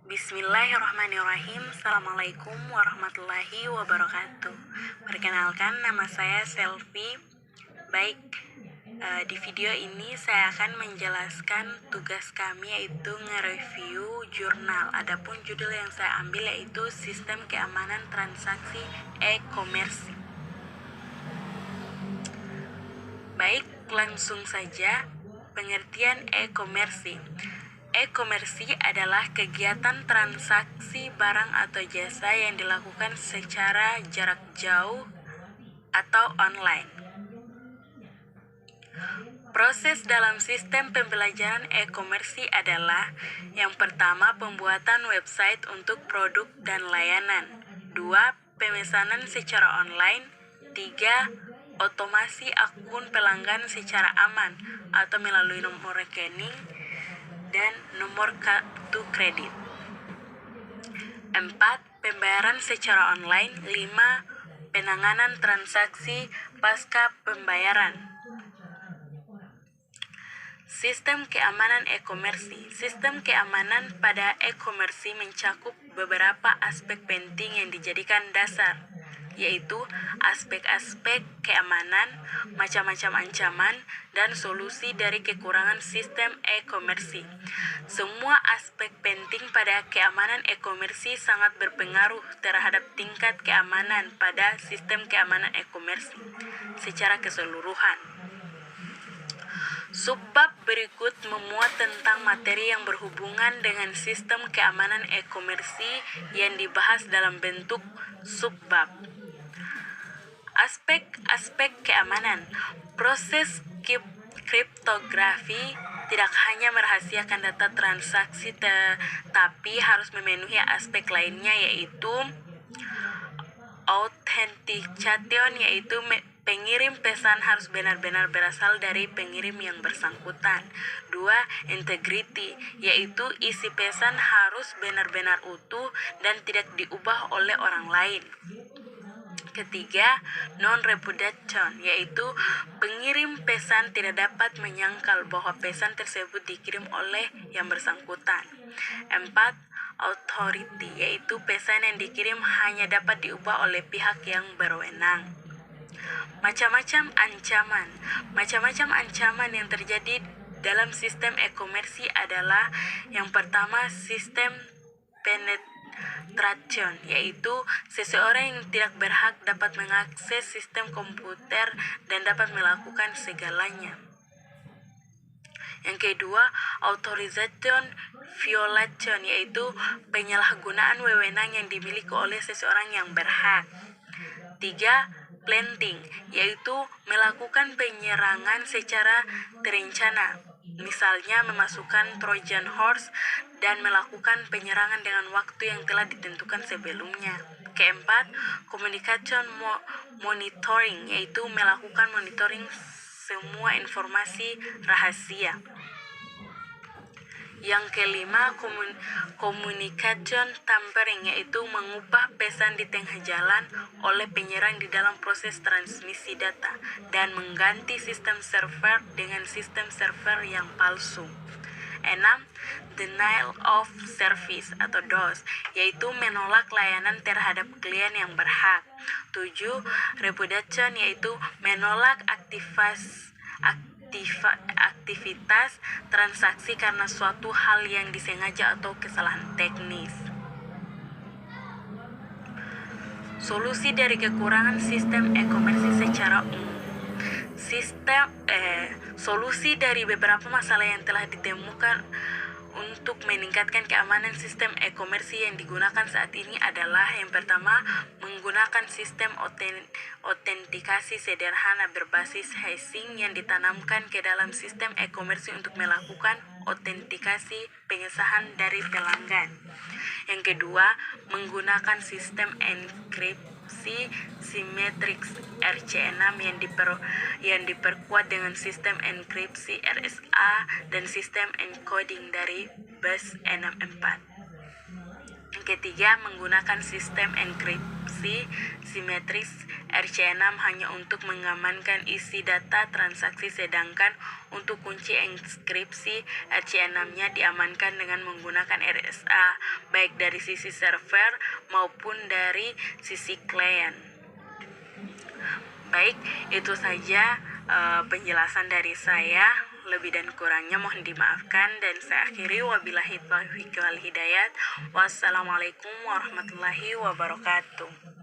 Bismillahirrahmanirrahim. Assalamualaikum warahmatullahi wabarakatuh. Perkenalkan, nama saya Selvi. Baik, di video ini saya akan menjelaskan tugas kami, yaitu nge-review jurnal. Adapun judul yang saya ambil yaitu Sistem Keamanan Transaksi E-commerce. Baik, langsung saja. Pengertian e-commerce. E-commerce adalah kegiatan transaksi barang atau jasa yang dilakukan secara jarak jauh atau online. Proses dalam sistem pembelajaran e-commerce adalah: yang pertama, pembuatan website untuk produk dan layanan. 2. Pemesanan secara online. 3. Otomasi akun pelanggan secara aman atau melalui nomor rekening dan nomor kartu kredit. 4. Pembayaran secara online. 5. Penanganan transaksi pasca pembayaran. Sistem keamanan e-commerce. Sistem keamanan pada e-commerce mencakup beberapa aspek penting yang dijadikan dasar, yaitu aspek-aspek keamanan, macam-macam ancaman, dan solusi dari kekurangan sistem e-commerce. Semua aspek penting pada keamanan e-commerce sangat berpengaruh terhadap tingkat keamanan pada sistem keamanan e-commerce secara keseluruhan. Subbab berikut memuat tentang materi yang berhubungan dengan sistem keamanan e-commerce yang dibahas dalam bentuk subbab. Aspek-aspek keamanan. Proses kriptografi tidak hanya merahasiakan data transaksi, tetapi harus memenuhi aspek lainnya, yaitu authentication, yaitu pengirim pesan harus benar-benar berasal dari pengirim yang bersangkutan. 2. Integrity, yaitu isi pesan harus benar-benar utuh dan tidak diubah oleh orang lain. Ketiga, non-repudiation, yaitu pengirim pesan tidak dapat menyangkal bahwa pesan tersebut dikirim oleh yang bersangkutan. 4. Authority, yaitu pesan yang dikirim hanya dapat diubah oleh pihak yang berwenang. Macam-macam ancaman. Macam-macam ancaman yang terjadi dalam sistem e-commerce adalah: yang pertama, sistem penetration, yaitu seseorang yang tidak berhak dapat mengakses sistem komputer dan dapat melakukan segalanya. Yang kedua, authorization violation, yaitu penyalahgunaan wewenang yang dimiliki oleh seseorang yang berhak. 3. Planting, yaitu melakukan penyerangan secara terencana, misalnya memasukkan Trojan horse dan melakukan penyerangan dengan waktu yang telah ditentukan sebelumnya. Keempat, communication monitoring, yaitu melakukan monitoring semua informasi rahasia. Yang kelima, communication tampering, yaitu mengubah pesan di tengah jalan oleh penyerang di dalam proses transmisi data dan mengganti sistem server dengan sistem server yang palsu. 6. Denial of service atau DOS, yaitu menolak layanan terhadap klien yang berhak. 7. Repudiation, yaitu menolak aktivitas transaksi karena suatu hal yang disengaja atau kesalahan teknis. Solusi dari kekurangan sistem e-commerce secara umum. Solusi dari beberapa masalah yang telah ditemukan untuk meningkatkan keamanan sistem e-commerce yang digunakan saat ini adalah: yang pertama, menggunakan sistem autentikasi sederhana berbasis hashing yang ditanamkan ke dalam sistem e-commerce untuk melakukan autentikasi pengesahan dari pelanggan. Yang kedua, menggunakan sistem enkripsi simetrik RC6 yang diperkuat dengan sistem enkripsi RSA dan sistem encoding dari bus 64. Yang Ketiga, menggunakan sistem enkripsi simetris RC6 hanya untuk mengamankan isi data transaksi, sedangkan untuk kunci enkripsi RC6-nya diamankan dengan menggunakan RSA, baik dari sisi server maupun dari sisi klien. Baik, itu saja penjelasan dari saya. Lebih dan kurangnya mohon dimaafkan, dan saya akhiri wabillahi taufiq wal hidayat. Wassalamualaikum warahmatullahi wabarakatuh.